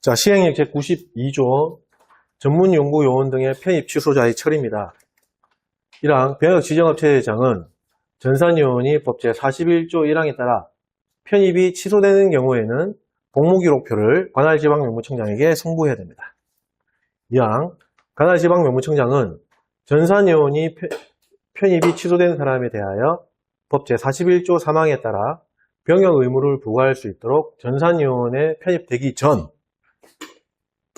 자, 시행령 제92조 전문연구요원 등의 편입 취소자의 처리입니다. 1항 병역 지정업체장은 전산요원이 법 제41조 1항에 따라 편입이 취소되는 경우에는 복무기록표를 관할지방면무청장에게 송부해야 됩니다. 2항 관할지방면무청장은 전산요원이 편입이 취소된 사람에 대하여 법 제41조 3항에 따라 병역 의무를 부과할 수 있도록 전산요원에 편입되기 전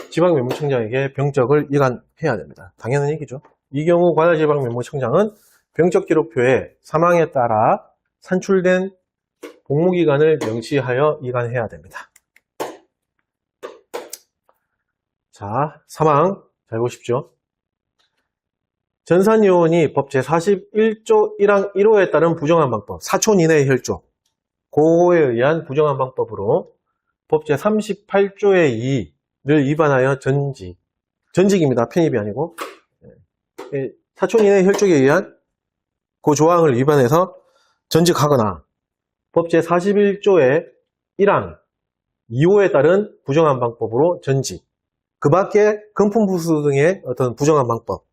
지방면무청장에게 병적을 이관해야 됩니다. 당연한 얘기죠. 이 경우 관할지방면무청장은 병적기록표에 사망에 따라 산출된 복무기간을 명시하여 이관해야 됩니다. 자, 3항 잘 보십시오. 전산요원이 법 제41조 1항 1호에 따른 부정한 방법, 사촌 이내의 혈족, 그거에 의한 부정한 방법으로 법 제38조의 2를 위반하여 전직입니다. 편입이 아니고 사촌 이내의 혈족에 의한 그 조항을 위반해서 전직하거나 법 제41조의 1항 2호에 따른 부정한 방법으로 전직, 그 밖에 금품부수 등의 어떤 부정한 방법,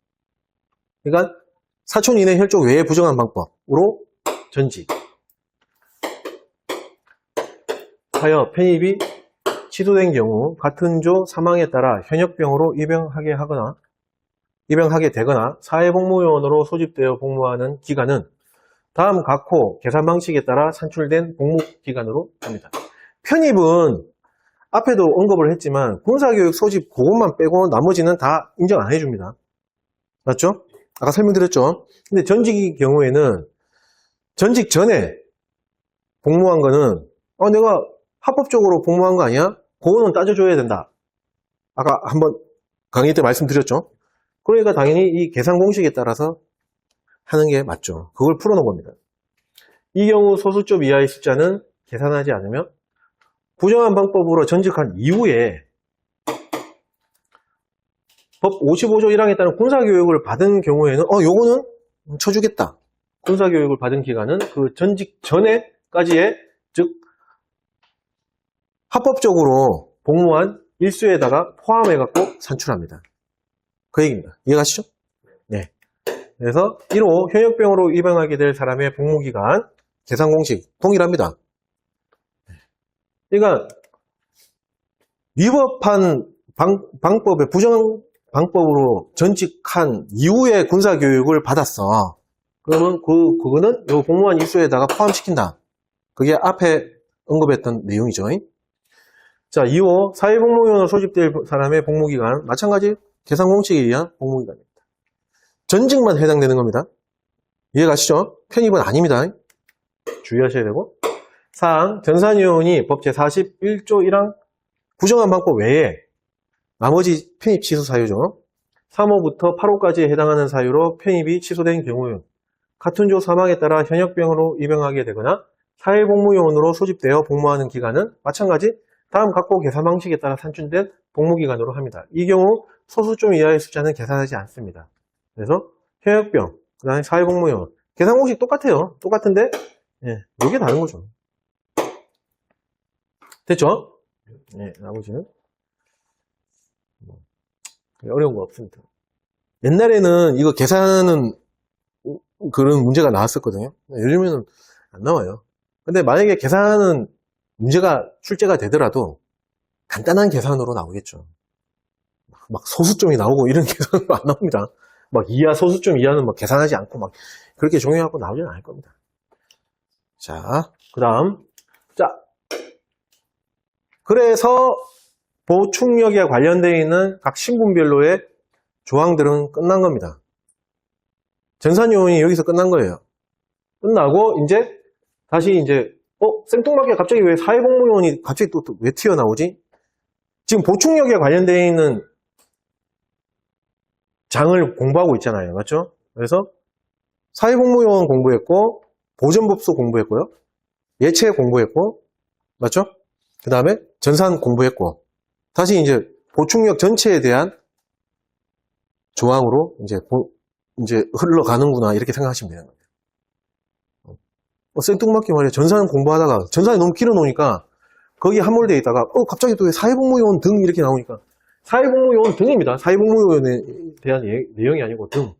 그러니까 사촌 이내 혈족 외의 부정한 방법으로 전직 하여 편입이 취소된 경우 같은 조 3항에 따라 현역병으로 입영하게 되거나 사회복무요원으로 소집되어 복무하는 기간은 다음 각호 계산 방식에 따라 산출된 복무기간으로 합니다. 편입은 앞에도 언급을 했지만 군사교육 소집 그것만 빼고 나머지는 다 인정 안 해줍니다. 맞죠? 아까 설명드렸죠? 근데 전직의 경우에는 전직 전에 복무한 거는 내가 합법적으로 복무한 거 아니야? 그거는 따져줘야 된다. 아까 한번 강의 때 말씀드렸죠? 그러니까 당연히 이 계산 공식에 따라서 하는 게 맞죠. 그걸 풀어놓은 겁니다. 이 경우 소수점 이하의 숫자는 계산하지 않으면 부정한 방법으로 전직한 이후에 법 55조 1항에 따른 군사교육을 받은 경우에는 요거는 쳐주겠다. 군사교육을 받은 기간은 그 전직 전에까지의, 즉 합법적으로 복무한 일수에다가 포함해갖고 산출합니다. 그 얘기입니다. 이해가시죠? 네. 그래서 1호 현역병으로 입양하게 될 사람의 복무기간 계산 공식 동일합니다. 그러니까 위법한 방법의 부정 방법으로 전직한 이후에 군사교육을 받았어. 그러면 그거는 요 복무한 일수에다가 포함시킨다. 그게 앞에 언급했던 내용이죠. 자, 2호 사회복무요원으로 소집될 사람의 복무기간 마찬가지 계산 공식에 의한 복무기간입니다. 전직만 해당되는 겁니다. 이해가시죠? 편입은 아닙니다. 주의하셔야 되고. 4항 전산요원이 법 제41조 1항 부정한 방법 외에 나머지 편입 취소 사유죠. 3호부터 8호까지에 해당하는 사유로 편입이 취소된 경우는 같은 조 3항에 따라 현역병으로 입영하게 되거나 사회복무요원으로 소집되어 복무하는 기간은 마찬가지 다음 각호 계산 방식에 따라 산출된 복무기간으로 합니다. 이 경우 소수점 이하의 숫자는 계산하지 않습니다. 그래서 현역병, 그 다음에 사회복무요원 계산 공식 똑같아요. 똑같은데 이게 다른 거죠. 됐죠? 네, 나머지는 어려운 거 없습니다. 옛날에는 이거 계산은 그런 문제가 나왔었거든요. 요즘에는 안 나와요. 근데 만약에 계산은 문제가 출제가 되더라도 간단한 계산으로 나오겠죠. 막 소수점이 나오고 이런 계산으로 안 나옵니다. 막 이하 소수점 이하는 막 계산하지 않고 막 그렇게 종용하고 나오지는 않을 겁니다. 자, 그 다음 그래서 보충력에 관련되어 있는 각 신분별로의 조항들은 끝난 겁니다. 전산요원이 여기서 끝난 거예요. 끝나고 이제 다시 이제 생뚱맞게 갑자기 왜 사회복무요원이 갑자기 또 왜 튀어나오지? 지금 보충력에 관련되어 있는 장을 공부하고 있잖아요. 맞죠? 그래서 사회복무요원 공부했고 보전법소 공부했고요. 예체 공부했고 맞죠? 그 다음에 전산 공부했고 다시 이제 보충력 전체에 대한 조항으로 이제 흘러가는구나 이렇게 생각하시면 되는 거예요. 생뚱맞게 말이야. 전산 공부하다가 전산이 너무 길어놓으니까 거기에 함몰되어 있다가 갑자기 또 사회복무요원 등 이렇게 나오니까 사회복무요원 등입니다. 사회복무요원에 대한 내용이 아니고 등.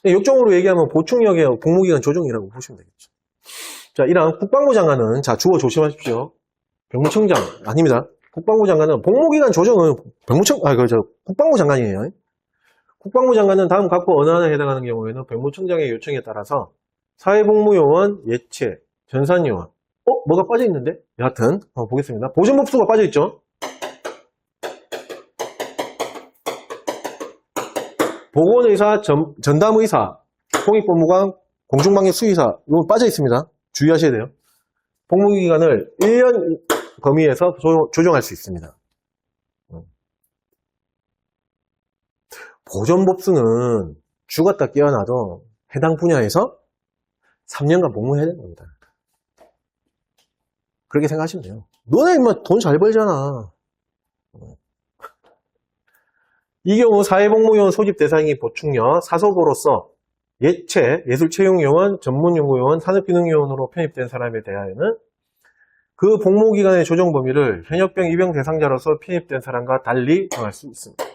역정으로 얘기하면 보충력의 복무기간 조정이라고 보시면 되겠죠. 자, 1항 국방부 장관은 자 주어 조심하십시오. 병무청장 아닙니다. 국방부 장관은 복무기간 조정은 국방부 장관이에요. 국방부 장관은 다음 각부 어느 하나에 해당하는 경우에는 병무청장의 요청에 따라서 사회복무요원, 예체, 전산요원 뭐가 빠져있는데? 여하튼 보겠습니다. 보전법수가 빠져있죠. 보건의사, 전담의사, 통익법무관, 공중방역 수의사 이거 빠져있습니다. 주의하셔야 돼요. 복무기간을 1년 범위에서 조정할 수 있습니다. 보전법수는 죽었다 깨어나도 해당 분야에서 3년간 복무해야 되는 겁니다. 그렇게 생각하시면 돼요. 너네 인마 돈 잘 벌잖아. 이 경우 사회복무요원 소집 대상이 보충력, 사소고로서 예체, 예술채용요원, 전문연구요원, 산업기능요원으로 편입된 사람에 대하여는 그 복무기간의 조정 범위를 현역병 입영 대상자로서 편입된 사람과 달리 정할 수 있습니다.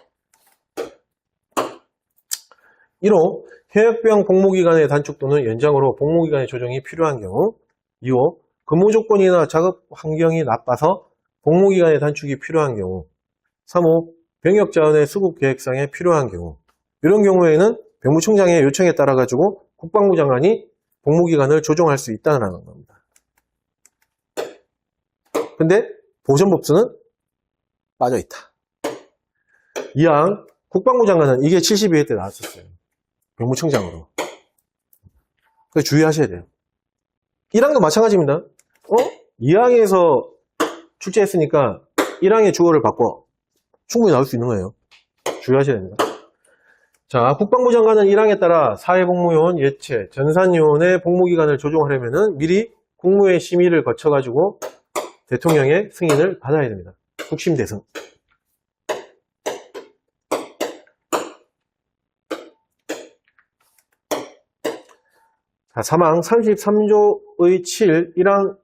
1호, 현역병 복무기간의 단축 또는 연장으로 복무기간의 조정이 필요한 경우 2호, 근무조건이나 작업 환경이 나빠서 복무기간의 단축이 필요한 경우 3호, 병역자원의 수급 계획상에 필요한 경우 이런 경우에는 병무청장의 요청에 따라 가지고 국방부 장관이 복무기간을 조정할 수 있다는 겁니다. 근데 보전법수는 빠져있다. 2항 국방부 장관은 이게 72회 때 나왔었어요. 병무청장으로. 그래서 주의하셔야 돼요. 1항도 마찬가지입니다. 2항에서 출제했으니까 1항의 주어를 바꿔 충분히 나올 수 있는 거예요. 주의하셔야 됩니다. 자, 국방부 장관은 1항에 따라 사회복무요원, 예체, 전산요원의 복무기간을 조정하려면 미리 국무회 심의를 거쳐가지고 대통령의 승인을 받아야 됩니다. 국심대승. 자, 3항 33조의 7, 1항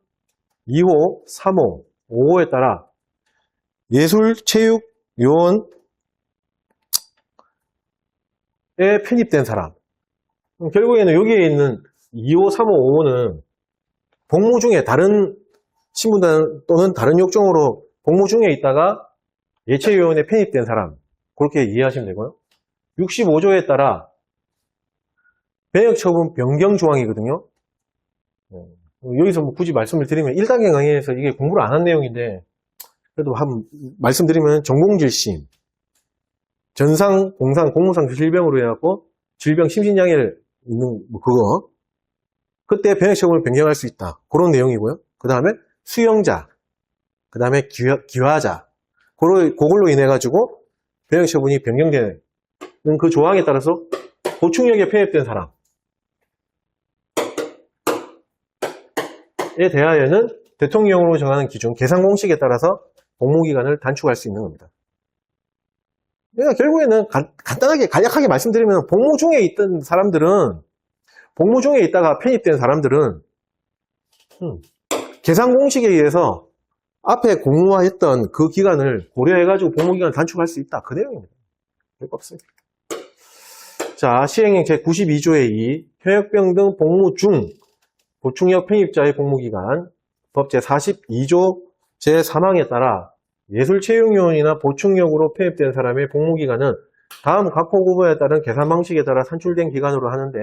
2호, 3호, 5호에 따라 예술, 체육, 요원에 편입된 사람. 결국에는 여기에 있는 2호, 3호, 5호는 복무 중에 다른 신분단 또는 다른 역종으로 복무 중에 있다가 예체요원에 편입된 사람. 그렇게 이해하시면 되고요. 65조에 따라 병역처분 변경 조항이거든요. 여기서 뭐 굳이 말씀을 드리면 1단계 강의에서 이게 공부를 안 한 내용인데 그래도 한번 말씀드리면 전공질심, 전상, 공상, 공무상 질병으로 해갖고 질병 심신장애를 있는 뭐 그거 그때 병역처분을 변경할 수 있다. 그런 내용이고요. 그 다음에 수용자, 그 다음에 기화자 그걸로 인해 가지고 병역처분이 변경되는 그 조항에 따라서 보충력에 편입된 사람에 대하여는 대통령으로 정하는 기준, 계산 공식에 따라서 복무기간을 단축할 수 있는 겁니다. 그러니까 결국에는 간단하게 간략하게 말씀드리면 복무 중에 있던 사람들은 복무 중에 있다가 편입된 사람들은 계산 공식에 의해서 앞에 공무화했던 그 기간을 고려해가지고 복무기간을 단축할 수 있다. 그 내용입니다. 별거 없습니다. 자, 시행령 제92조의 2, 현역병 등 복무 중 보충력 편입자의 복무기간, 법 제42조 제3항에 따라 예술채용요원이나 보충력으로 편입된 사람의 복무기간은 다음 각 호구부에 따른 계산 방식에 따라 산출된 기간으로 하는데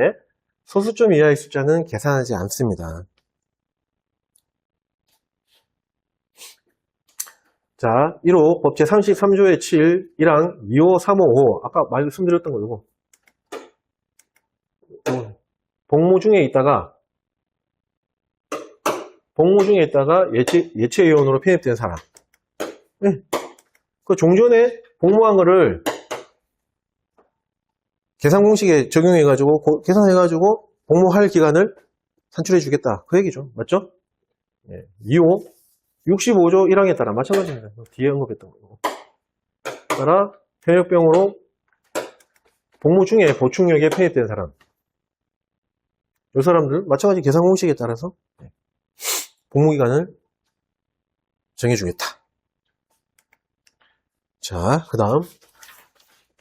소수점 이하의 숫자는 계산하지 않습니다. 자, 1호 법 제33조의 7, 1항 2호, 3호, 5호 아까 말씀드렸던 거 이거 복무 중에 있다가 예체요원으로 편입된 사람. 네. 그 종전에 복무한 거를 계산 공식에 적용해가지고, 계산해가지고 복무할 기간을 산출해 주겠다. 그 얘기죠. 맞죠? 네. 2호, 65조 1항에 따라 마찬가지입니다. 뒤에 언급했던 거고. 따라 현역병으로 복무 중에 보충력에 편입된 사람. 이 사람들 마찬가지 계산 공식에 따라서 복무기간을 정해주겠다. 자, 그 다음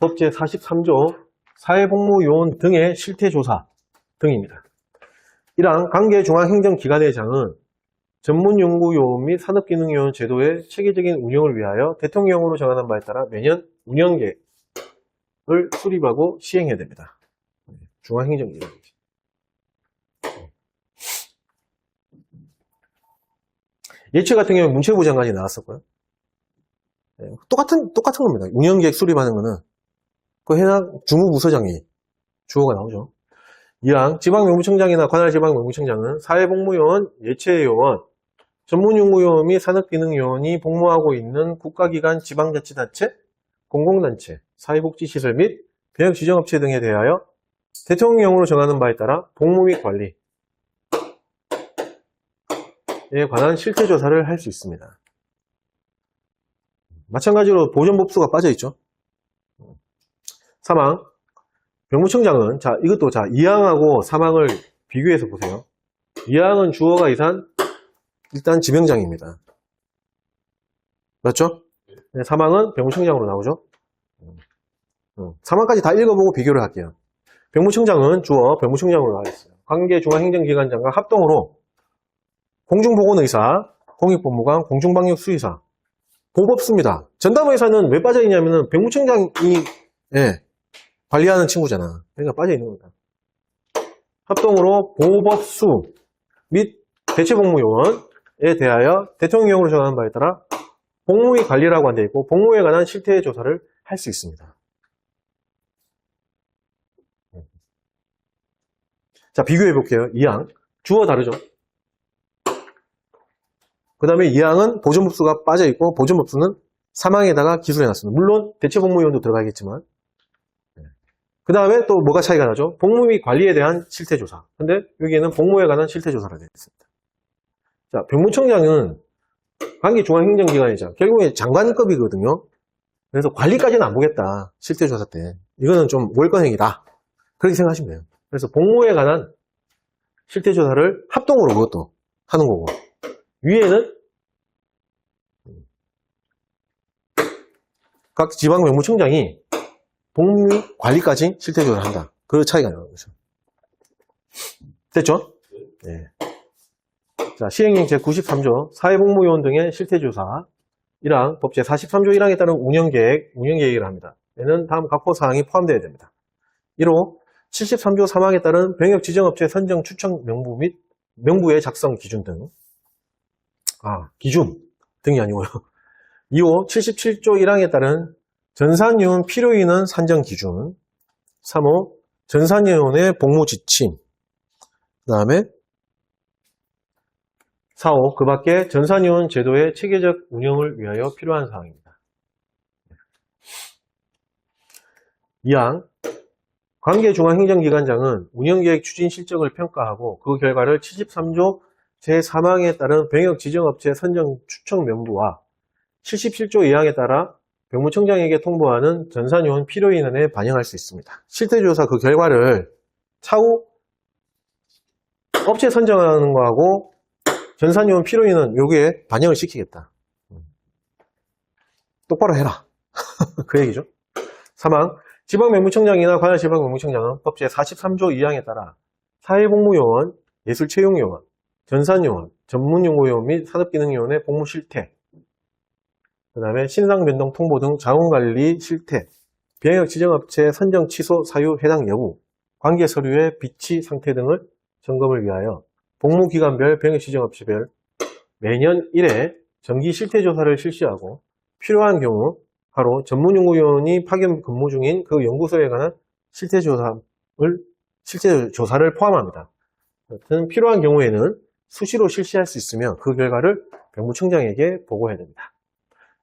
법 제43조 사회복무요원 등의 실태조사 등입니다. 1항 관계중앙행정기관회장은 전문연구요원 및 산업기능요원 제도의 체계적인 운영을 위하여 대통령으로 정하는 바에 따라 매년 운영계획을 수립하고 시행해야 됩니다. 중앙행정기관이지. 예체 같은 경우는 문체부 장관이 나왔었고요. 똑같은 겁니다. 운영계획 수립하는 거는 그 해당 주무부서장이 주어가 나오죠. 2항 지방명무청장이나 관할 지방명무청장은 사회복무요원, 예체요원, 전문연구요원 및 산업기능요원이 복무하고 있는 국가기관, 지방자치단체, 공공단체, 사회복지시설 및 병역지정업체 등에 대하여 대통령령으로 정하는 바에 따라 복무 및 관리에 관한 실태조사를 할 수 있습니다. 마찬가지로 보존법수가 빠져있죠. 3항 병무청장은 이것도 2항하고 3항을 비교해서 보세요. 2항은 주어가 이산 일단 지명장입니다. 맞죠? 3항은 병무청장으로 나오죠. 3항까지 다 읽어보고 비교를 할게요. 병무청장은 주어 병무청장으로 나와 있어요. 관계중앙행정기관장과 합동으로 공중보건의사, 공익법무관, 공중방역수의사, 보법수입니다. 전담의사는 왜 빠져있냐면은 병무청장이 관리하는 친구잖아. 그러니까 빠져있는 겁니다. 합동으로 보법수 및 대체복무요원에 대하여 대통령령으로 정하는 바에 따라 복무 및 관리라고 안 되어 있고 복무에 관한 실태조사를 할 수 있습니다. 자, 비교해 볼게요. 2항. 주어 다르죠? 그 다음에 2항은 보존법수가 빠져있고 보존법수는 3항에다가 기술해놨습니다. 물론 대체복무요원도 들어가겠지만 그 다음에 또 뭐가 차이가 나죠? 복무 및 관리에 대한 실태조사. 근데 여기에는 복무에 관한 실태조사가 되어 있습니다. 자, 병무청장은 관계중앙행정기관이죠. 결국에 장관급이거든요. 그래서 관리까지는 안 보겠다. 실태조사 때. 이거는 좀 월권행위다. 그렇게 생각하시면 돼요. 그래서 복무에 관한 실태조사를 합동으로 그것도 하는 거고. 위에는 각 지방명무청장이 복무 및 관리까지 실태조사를 한다. 그 차이가 나는 거죠. 됐죠? 네. 자, 시행령 제93조 사회복무요원 등의 실태조사 1항 법 제43조 1항에 따른 운영계획을 합니다. 얘는 다음 각호사항이 포함되어야 됩니다. 1호 73조 3항에 따른 병역지정업체 선정 추천 명부 및 명부의 작성 기준 등 기준 등이 아니고요. 2호 77조 1항에 따른 전산요원 필요인원 산정 기준 3호 전산요원의 복무 지침 그 다음에 4호 그 밖에 전산요원 제도의 체계적 운영을 위하여 필요한 사항입니다. 2항 관계중앙행정기관장은 운영계획 추진 실적을 평가하고 그 결과를 73조 제3항에 따른 병역지정업체 선정 추천 명부와 77조 2항에 따라 병무청장에게 통보하는 전산요원 필요인원에 반영할 수 있습니다. 실태조사 그 결과를 차후 업체 선정하는 거하고 전산요원 필요인원 여기에 반영을 시키겠다. 똑바로 해라. 그 얘기죠. 3항 지방명무청장이나 관할 지방명무청장은 법 제43조 2항에 따라 사회복무요원, 예술채용요원, 전산요원, 전문연구요원 및 산업기능요원의 복무 실태 그 다음에 신상변동 통보 등 자원관리 실태, 병역지정업체 선정 취소 사유 해당 여부, 관계서류의 비치 상태 등을 점검을 위하여 복무기관별 병역지정업체별 매년 1회 정기 실태조사를 실시하고 필요한 경우 바로 전문연구요원이 파견 근무 중인 그 연구소에 관한 실태조사를 포함합니다. 여튼 필요한 경우에는 수시로 실시할 수 있으며 그 결과를 병무청장에게 보고해야 됩니다.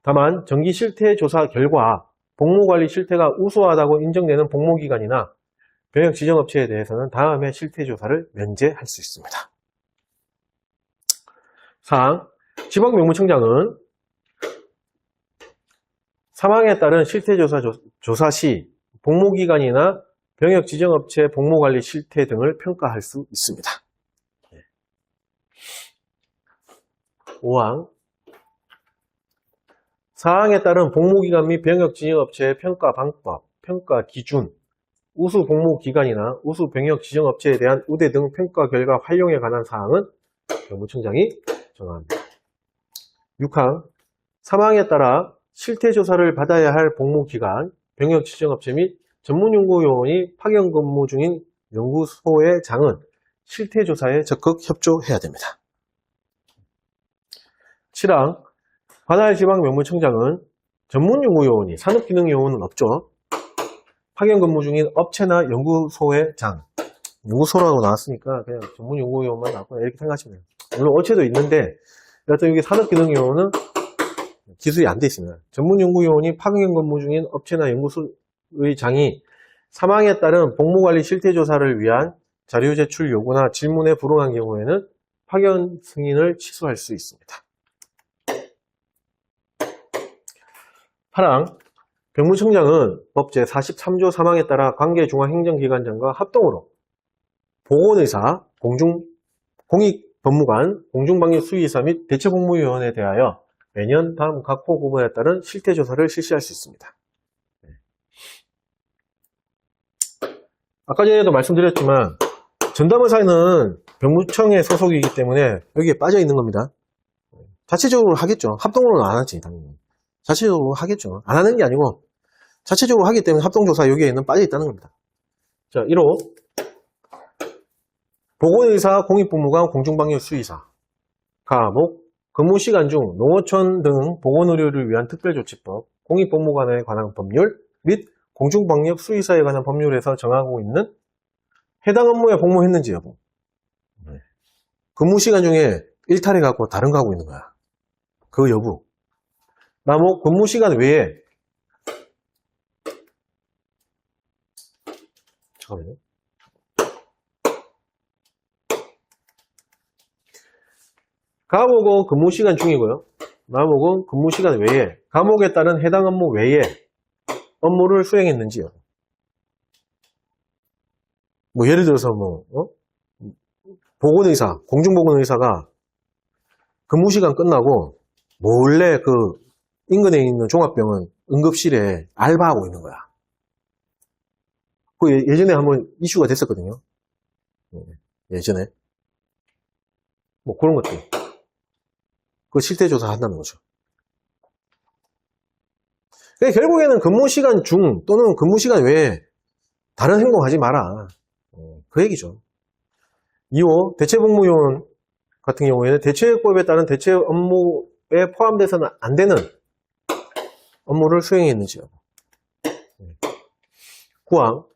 다만 정기 실태조사 결과 복무관리 실태가 우수하다고 인정되는 복무기관이나 병역지정업체에 대해서는 다음에 실태조사를 면제할 수 있습니다. 4항 지방명무청장은 3항에 따른 실태조사 조사 시 복무기관이나 병역지정업체 복무관리 실태 등을 평가할 수 있습니다. 5항 사항에 따른 복무기간 및 병역지정업체의 평가 방법, 평가 기준, 우수 복무기간이나 우수 병역지정업체에 대한 우대 등 평가 결과 활용에 관한 사항은 병무청장이 정합니다. 6항 사망에 따라 실태조사를 받아야 할 복무기간, 병역지정업체 및 전문연구요원이 파견 근무 중인 연구소의 장은 실태조사에 적극 협조해야 됩니다. 7항 관할 지방 명무청장은 전문연구요원이 산업기능요원은 없죠. 파견 근무 중인 업체나 연구소의 장, 연구소라고 나왔으니까 그냥 전문연구요원만 나왔구나 이렇게 생각하시면 돼요. 물론 업체도 있는데 여하튼 여기 산업기능요원은 기술이 안 돼 있습니다. 전문연구요원이 파견 근무 중인 업체나 연구소의 장이 사망에 따른 복무관리 실태조사를 위한 자료 제출 요구나 질문에 불응한 경우에는 파견 승인을 취소할 수 있습니다. 8항 병무청장은 법 제43조 3항에 따라 관계중앙행정기관장과 합동으로 보건의사, 공익법무관, 공중방역수의사 및 대체복무위원회에 대하여 매년 다음 각 호 부분에 따른 실태조사를 실시할 수 있습니다. 아까 전에도 말씀드렸지만 전담의사는 병무청의 소속이기 때문에 여기에 빠져 있는 겁니다. 자체적으로 하겠죠. 합동으로는 안 하지 당연히. 자체적으로 하겠죠. 안 하는 게 아니고 자체적으로 하기 때문에 합동조사 여기에는 빠져 있다는 겁니다. 자, 1호 보건의사, 공익법무관, 공중방역수의사 과목 근무시간 중 농어촌 등 보건의료를 위한 특별조치법, 공익법무관에 관한 법률 및 공중방역수의사에 관한 법률에서 정하고 있는 해당 업무에 복무했는지 여부. 근무시간 중에 일탈해갖고 다른 거 하고 있는 거야. 그 여부. 나목 근무시간 외에 잠깐만요. 과목은 근무시간 중이고요. 나목은 근무시간 외에 과목에 따른 해당 업무 외에 업무를 수행했는지요. 뭐 예를 들어서 보건의사, 공중보건의사가 근무시간 끝나고 몰래 그 인근에 있는 종합병원 응급실에 알바하고 있는 거야. 그 예전에 한번 이슈가 됐었거든요. 예전에. 뭐 그런 것들. 그 실태조사 한다는 거죠. 그러니까 결국에는 근무시간 중 또는 근무시간 외에 다른 행동하지 마라. 그 얘기죠. 2호 대체복무요원 같은 경우에는 대체법에 따른 대체 업무에 포함돼서는 안 되는 업무를 수행했는지요. 9항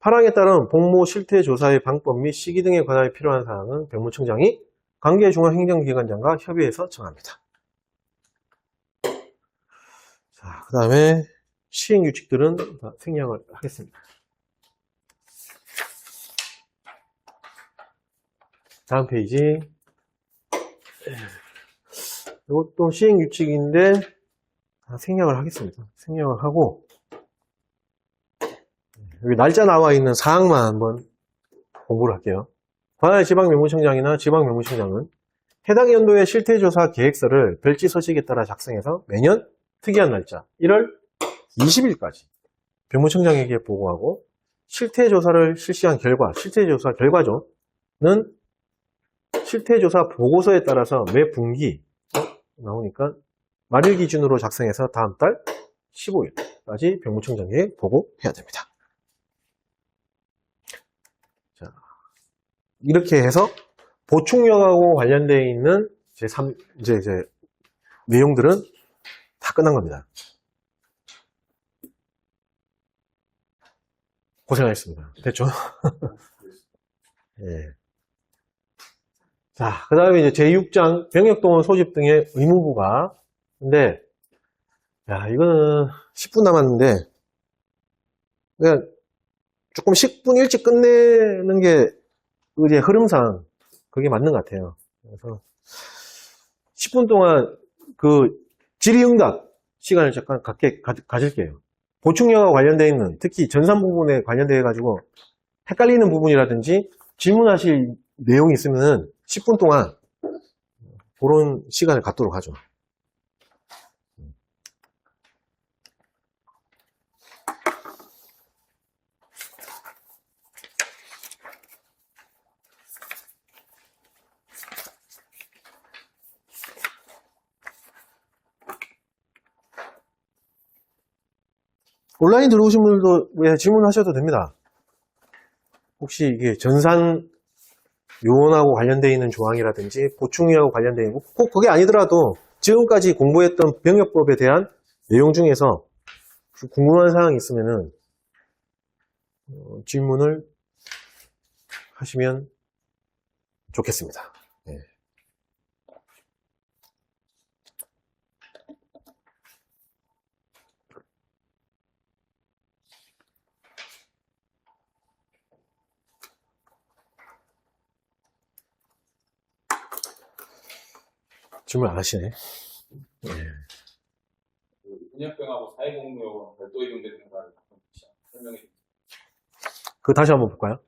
8항에 따른 복무 실태조사의 방법 및 시기 등에 관하여 필요한 사항은 병무청장이 관계중앙행정기관장과 협의해서 정합니다. 자, 그 다음에 시행규칙들은 생략을 하겠습니다. 다음 페이지. 이것도 시행규칙인데 생략을 하겠습니다. 생략을 하고 여기 날짜 나와 있는 사항만 한번 공부를 할게요. 관할 지방명무청장이나 지방명무청장은 해당 연도의 실태조사 계획서를 별지 서식에 따라 작성해서 매년 특이한 날짜 1월 20일까지 병무청장에게 보고하고 실태조사를 실시한 결과, 실태조사 결과는 실태조사 보고서에 따라서 매 분기 나오니까 말일 기준으로 작성해서 다음 달 15일까지 병무청장에게 보고해야 됩니다. 자, 이렇게 해서 보충령하고 관련되어 있는 이제 내용들은 다 끝난 겁니다. 고생하셨습니다. 됐죠? 예. 자, 그 다음에 이제 제6장 병역동원 소집 등의 의무부가 근데 야 이거는 10분 남았는데 그냥 조금 10분 일찍 끝내는 게 이제 흐름상 그게 맞는 것 같아요. 그래서 10분 동안 그 질의응답 시간을 잠깐 가질게요. 보충령과 관련되어 있는 특히 전산 부분에 관련되어 가지고 헷갈리는 부분이라든지 질문하실 내용이 있으면 10분 동안 그런 시간을 갖도록 하죠. 온라인 들어오신 분들도 질문하셔도 됩니다. 혹시 이게 전산 요원하고 관련되어 있는 조항이라든지 보충이하고 관련되어 있는 꼭 그게 아니더라도 지금까지 공부했던 병역법에 대한 내용 중에서 궁금한 사항이 있으면은 질문을 하시면 좋겠습니다. 네. 질문 안 하시네. 네. 훈련병하고 사회복무요원 별도 이동되는 거를 설명해 주세요. 그거 다시 한번 볼까요?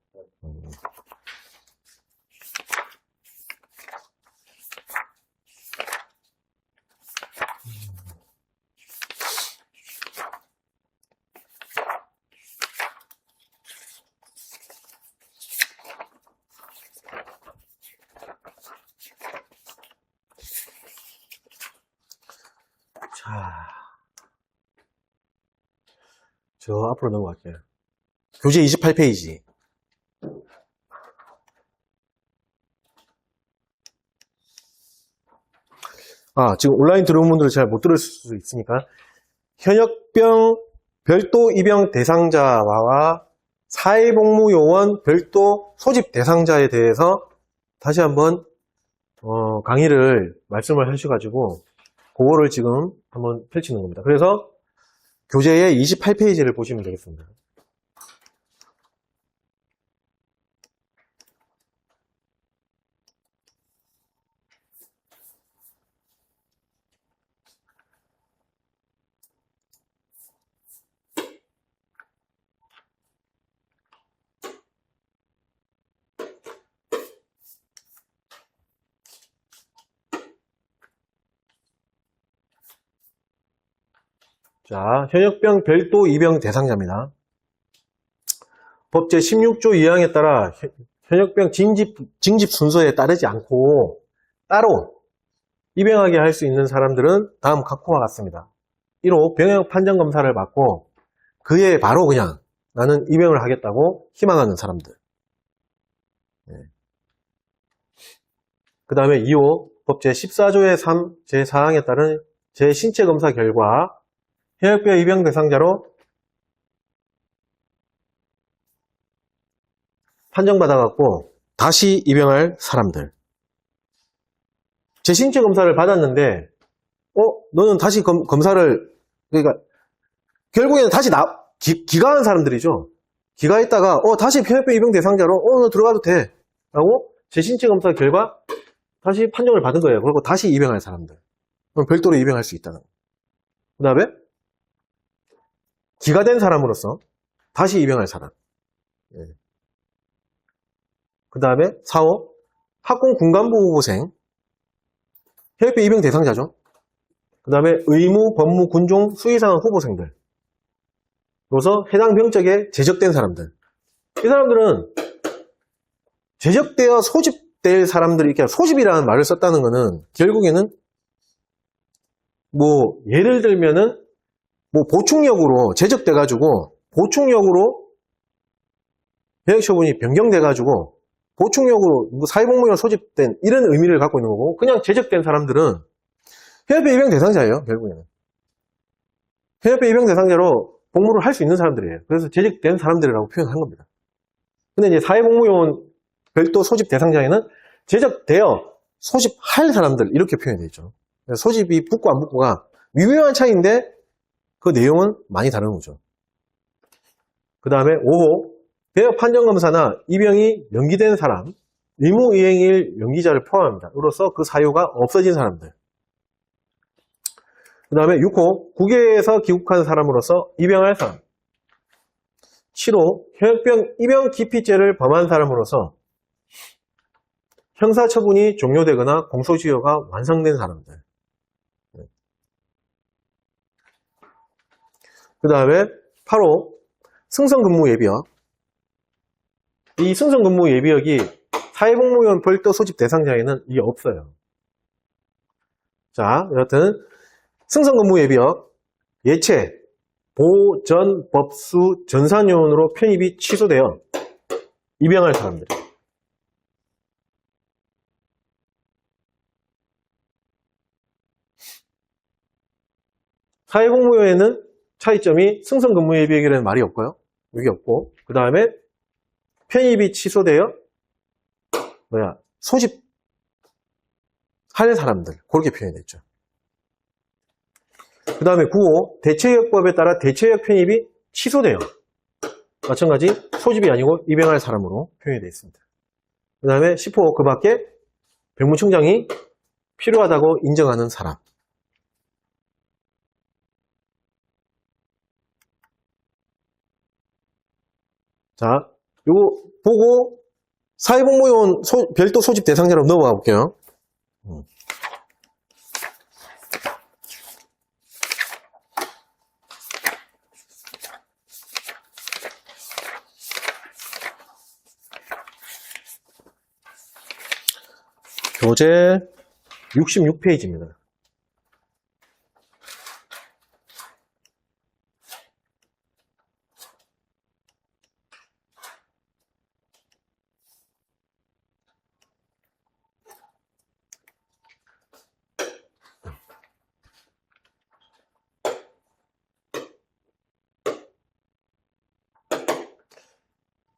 자, 저 앞으로 넘어갈게요. 교재 28페이지. 지금 온라인 들어온 분들은 잘 못 들을 수 있으니까 현역병 별도 입영 대상자와 사회복무요원 별도 소집 대상자에 대해서 다시 한번 강의를 말씀을 하셔가지고 그거를 지금 한번 펼치는 겁니다. 그래서 교재의 28페이지를 보시면 되겠습니다. 자, 현역병 별도 입영 대상자입니다. 법 제16조 2항에 따라 현역병 징집 순서에 따르지 않고 따로 입영하게 할 수 있는 사람들은 다음 각호와 같습니다. 1호 병역 판정 검사를 받고 그에 바로 그냥 나는 입영을 하겠다고 희망하는 사람들. 그 다음에 2호 법 제14조의 3 제4항에 따른 제 신체 검사 결과 현역병 입영 대상자로 판정받아갖고 다시 입영할 사람들. 제 신체 검사를 받았는데, 너는 다시 검사를, 그러니까, 결국에는 다시 기가한 사람들이죠. 기가했다가, 다시 현역병 입영 대상자로, 너 들어가도 돼. 라고 제 신체 검사 결과 다시 판정을 받은 거예요. 그리고 다시 입영할 사람들. 그럼 별도로 입영할 수 있다는 거. 그 다음에, 기가된 사람으로서 다시 입영할 사람. 그 다음에 4호 학군 군간부 후보생 현역병 입영 대상자죠. 그 다음에 의무, 법무, 군종, 수의사관 후보생들 로서 해당 병적에 제적된 사람들. 이 사람들은 제적되어 소집될 사람들이 이렇게 소집이라는 말을 썼다는 것은 결국에는 뭐 예를 들면은 뭐 보충력으로 제적돼가지고 보충력으로 현역처분이 변경돼가지고 보충력으로 사회복무용 소집된 이런 의미를 갖고 있는 거고 그냥 제적된 사람들은 현역병 입영 대상자예요. 결국에는 현역병 입영 대상자로 복무를 할 수 있는 사람들이에요. 그래서 제적된 사람들이라고 표현한 겁니다. 근데 이제 사회복무용 별도 소집 대상자에는 제적되어 소집할 사람들 이렇게 표현되어 있죠. 소집이 붙고 안 붙고가 미묘한 차이인데 그 내용은 많이 다른 거죠. 그 다음에 5호 병역 판정검사나 입영이 연기된 사람, 의무이행일 연기자를 포함합니다. 으로써 그 사유가 없어진 사람들. 그 다음에 6호 국외에서 귀국한 사람으로서 입영할 사람. 7호 현역병 입영 기피죄를 범한 사람으로서 형사처분이 종료되거나 공소시효가 완성된 사람들. 그 다음에 8호 승선근무 예비역. 이 승선근무 예비역이 사회복무원 별도 소집 대상자에는 이게 없어요. 자, 여하튼 승선근무 예비역 예체, 보전, 법수, 전산요원으로 편입이 취소되어 입양할 사람들. 사회복무원에는 차이점이 승선근무 예비역이라는 말이 없고요. 여기 없고, 그 다음에 편입이 취소되어 소집할 사람들, 그렇게 표현이 됐죠. 그 다음에 9호 대체역법에 따라 대체역 편입이 취소돼요. 마찬가지 소집이 아니고 입양할 사람으로 표현이 되어 있습니다. 그 다음에 10호 그 밖에 병무청장이 필요하다고 인정하는 사람. 자, 요거 보고 사회복무요원 별도 소집 대상자로 넘어가 볼게요. 교재 66페이지입니다.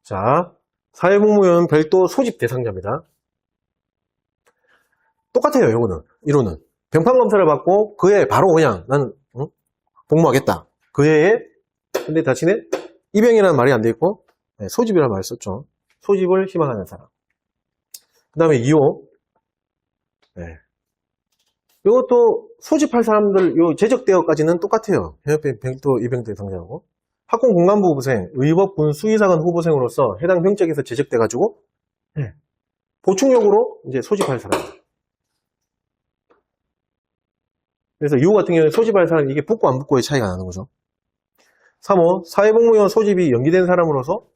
자, 사회복무원 별도 소집 대상자입니다. 똑같아요, 요거는. 이론은. 병판검사를 받고 그해 바로 그냥 나는 복무하겠다. 그해에 근데 대신에 입양이라는 말이 안 돼 있고 소집이라는 말을 썼죠. 소집을 희망하는 사람. 그 다음에 2호. 이것도 소집할 사람들 요 제적대역까지는 똑같아요. 현역병 별도 입양 대상자하고. 학공공간부 후보생, 의법군 수의사관 후보생으로서 해당 병적에서 제적돼가지고 보충력으로 이제 소집할 사람. 그래서 2호 같은 경우는 소집할 사람 이게 붙고 안 붙고의 차이가 나는 거죠. 3호 사회복무원 소집이 연기된 사람으로서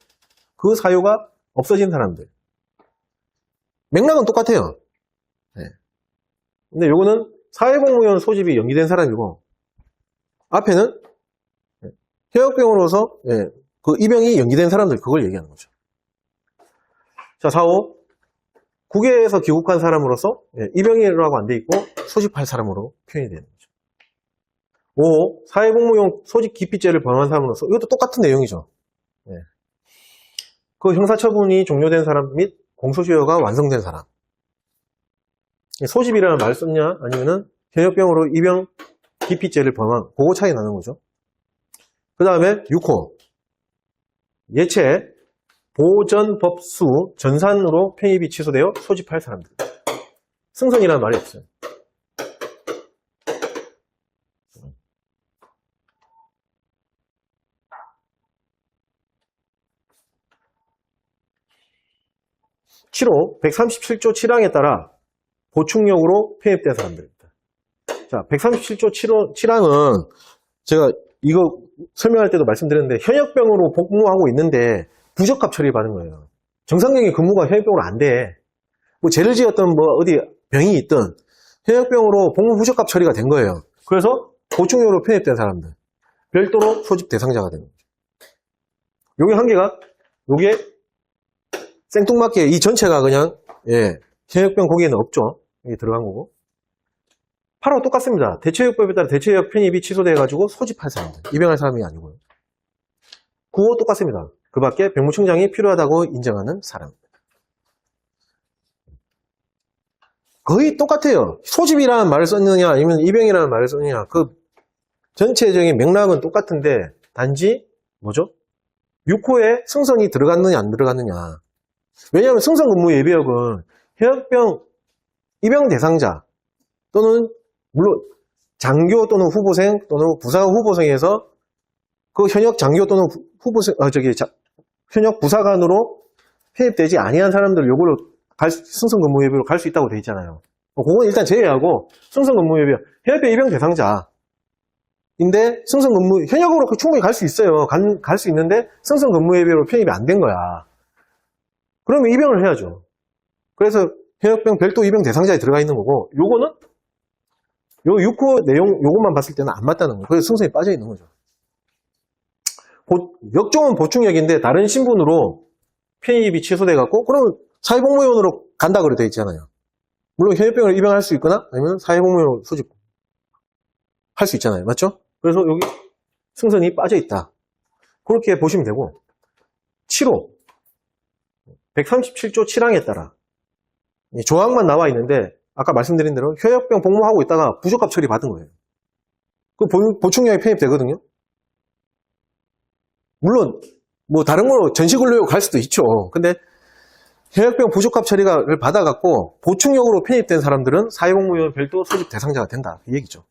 그 사유가 없어진 사람들. 맥락은 똑같아요. 근데 요거는 사회복무원 소집이 연기된 사람이고 앞에는 현역병으로서 그 입양이 연기된 사람들 그걸 얘기하는 거죠. 자, 4호 국외에서 귀국한 사람으로서 입양이라고 안 돼 있고 소집할 사람으로 표현이 되는 거죠. 5호 사회복무용 소집 기피죄를 범한 사람으로서 이것도 똑같은 내용이죠. 그 형사처분이 종료된 사람 및 공소시효가 완성된 사람. 소집이라는 말 썼냐 아니면은 현역병으로 입양 기피죄를 범한 그거 차이 나는 거죠. 그 다음에 6호 예체, 보전, 법수, 전산으로 편입이 취소되어 소집할 사람들. 승선이라는 말이 없어요. (7호) 137조 7항에 따라 보충력으로 편입된 사람들입니다. 자, 137조 7항은 제가 이거 설명할 때도 말씀드렸는데 현역병으로 복무하고 있는데 부적합 처리 받은 거예요. 정상적인 근무가 현역병으로 안 돼. 뭐 죄를 지었던 뭐 어디 병이 있든 현역병으로 복무 부적합 처리가 된 거예요. 그래서 보충력으로 편입된 사람들 별도로 소집 대상자가 되는 거죠. 요게 한계가 요게 생뚱맞게 이 전체가 그냥 현역병 거기에는 없죠. 이게 들어간 거고. 8호 똑같습니다. 대체역법에 따라 대체역 편입이 취소돼가지고 소집할 사람들. 입양할 사람이 아니고요. 9호 똑같습니다. 그 밖에 병무청장이 필요하다고 인정하는 사람. 거의 똑같아요. 소집이라는 말을 썼느냐 아니면 입양이라는 말을 썼느냐 그 전체적인 맥락은 똑같은데 단지 뭐죠? 6호에 승선이 들어갔느냐 안 들어갔느냐. 왜냐하면 승선근무 예비역은 현역병 입양 대상자 또는 물론 장교 또는 후보생 또는 부사 후보생에서 그 현역 장교 또는 후보생 현역 부사관으로 편입되지 아니한 사람들 요거를 승선근무예비로 갈 수 있다고 돼 있잖아요. 그건 일단 제외하고 승선근무예비 해외병 입영 대상자인데 승선근무 현역으로 충분히 갈 수 있어요. 갈 수 있는데 승선근무예비로 편입이 안 된 거야. 그러면 입영을 해야죠. 그래서 해역병 별도 입영 대상자에 들어가 있는 거고, 요거는 요 6호 내용 요것만 봤을 때는 안 맞다는 거예요. 그래서 승선이 빠져 있는 거죠. 역종은 보충역인데 다른 신분으로 편입이 취소돼 갖고 그러면 사회복무요원으로 간다 그래 돼 있잖아요. 물론 현역병을 입영할 수 있거나 아니면 사회복무요원 소집 할 수 있잖아요. 맞죠? 그래서 여기 승선이 빠져 있다. 그렇게 보시면 되고, 7호 137조 7항에 따라 조항만 나와 있는데 아까 말씀드린 대로 현역병 복무하고 있다가 부적합 처리 받은 거예요. 그 보충력이 편입되거든요. 물론 뭐 다른 걸로 전시근로역 갈 수도 있죠. 근데 현역병 부적합 처리를 받아갖고 보충력으로 편입된 사람들은 사회복무요원 별도 소집 대상자가 된다. 이 얘기죠.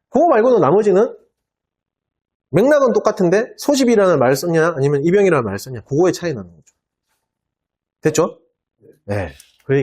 그거 말고는 나머지는 맥락은 똑같은데 소집이라는 말을 썼냐 아니면 입영이라는 말을 썼냐 그거의 차이 나는 거죠. 됐죠? 네.